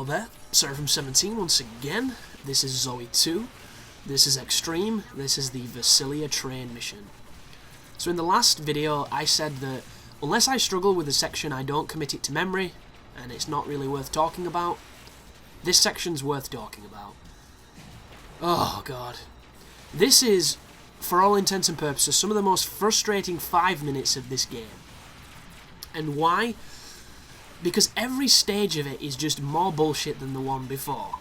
there, Seraphim17 once again. This is Zoe 2, this is Extreme, this is the Vascillia train mission. So in the last video I said that unless I struggle with a section I don't commit it to memory, and it's not really worth talking about. This section's worth talking about. Oh god. This is, for all intents and purposes, some of the most frustrating 5 minutes of this game. And why? Because every stage of it is just more bullshit than the one before.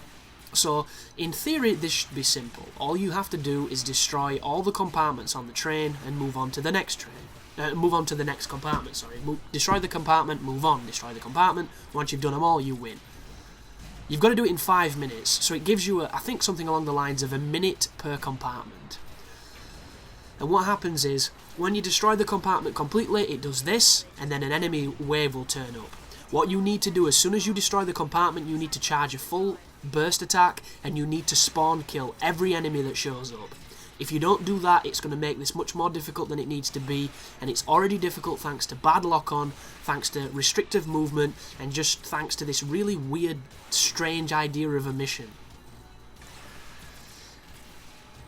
So, in theory, this should be simple. All you have to do is destroy all the compartments on the train and move on to the next train. Move on to the next compartment, sorry. Destroy the compartment, move on. Destroy the compartment. Once you've done them all, you win. You've got to do it in 5 minutes, so it gives you, I think, something along the lines of a minute per compartment. And what happens is, when you destroy the compartment completely, it does this, and then an enemy wave will turn up. What you need to do, as soon as you destroy the compartment, you need to charge a full burst attack, and you need to spawn kill every enemy that shows up. If you don't do that, it's going to make this much more difficult than it needs to be, and it's already difficult thanks to bad lock-on, thanks to restrictive movement, and just thanks to this really weird, strange idea of a mission.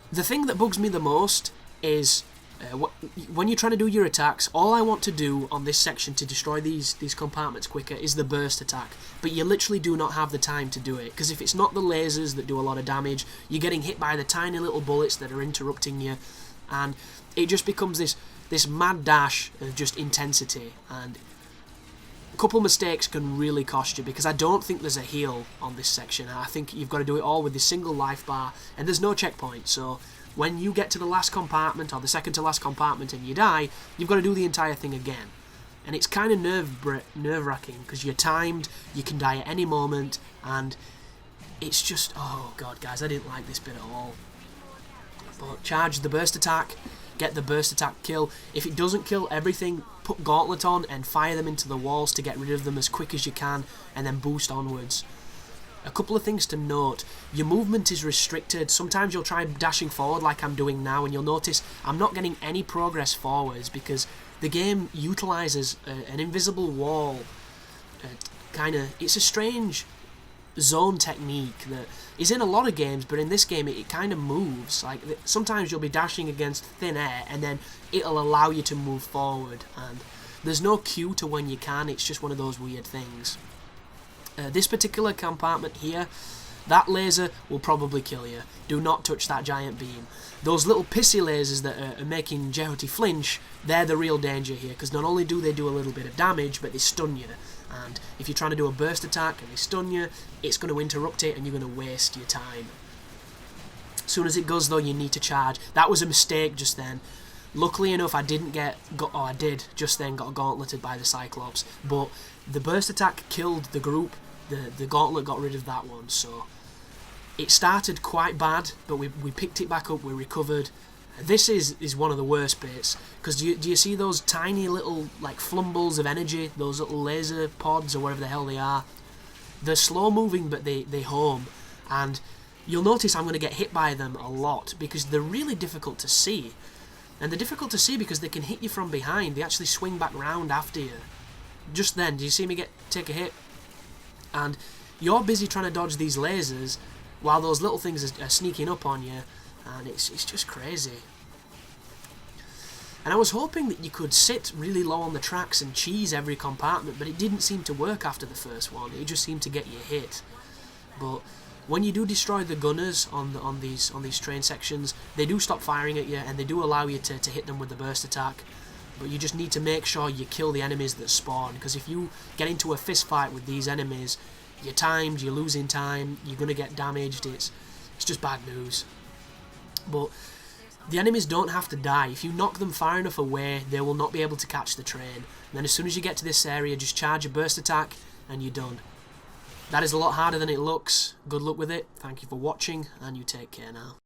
The thing that bugs me the most is when you're trying to do your attacks, all I want to do on this section to destroy these compartments quicker is the burst attack, but you literally do not have the time to do it, because if it's not the lasers that do a lot of damage, you're getting hit by the tiny little bullets that are interrupting you, and it just becomes this mad dash of just intensity, and a couple mistakes can really cost you, because I don't think there's a heal on this section. I think you've got to do it all with this single life bar, and there's no checkpoint, so when you get to the last compartment, or the second to last compartment, and you die, you've got to do the entire thing again. And it's kind of nerve-wracking, because you're timed, you can die at any moment, and it's just, oh god guys, I didn't like this bit at all. But charge the burst attack, get the burst attack kill. If it doesn't kill everything, put gauntlet on and fire them into the walls to get rid of them as quick as you can, and then boost onwards. A couple of things to note. Your movement is restricted. Sometimes you'll try dashing forward like I'm doing now, and you'll notice I'm not getting any progress forwards because the game utilises an invisible wall. It's a strange zone technique that is in a lot of games, but in this game it kind of moves. Like sometimes you'll be dashing against thin air and then it'll allow you to move forward, and there's no cue to when you can. It's just one of those weird things. This particular compartment here, that laser will probably kill you. Do not touch that giant beam. Those little pissy lasers that are making Jehuti flinch, they're the real danger here, because not only do they do a little bit of damage, but they stun you. And if you're trying to do a burst attack and they stun you, it's going to interrupt it and you're going to waste your time. As soon as it goes though, you need to charge. That was a mistake just then. Luckily enough, I did just then got gauntleted by the Cyclops, but the burst attack killed the group. The gauntlet got rid of that one, so it started quite bad, but we picked it back up, we recovered. This is one of the worst bits, because do you see those tiny little like flumbles of energy, those little laser pods or whatever the hell they are? They're slow moving, but they home, and you'll notice I'm going to get hit by them a lot because they're really difficult to see. And they're difficult to see because they can hit you from behind. They actually swing back round after you. Just then, do you see me take a hit? And you're busy trying to dodge these lasers while those little things are sneaking up on you, and it's just crazy. And I was hoping that you could sit really low on the tracks and cheese every compartment, but it didn't seem to work after the first one. It just seemed to get you hit. But when you do destroy the gunners on these train sections, they do stop firing at you, and they do allow you to hit them with the burst attack. But you just need to make sure you kill the enemies that spawn, because if you get into a fist fight with these enemies, you're timed, you're losing time, you're going to get damaged, it's just bad news. But the enemies don't have to die. If you knock them far enough away, they will not be able to catch the train. And then as soon as you get to this area, just charge a burst attack, and you're done. That is a lot harder than it looks. Good luck with it, thank you for watching, and you take care now.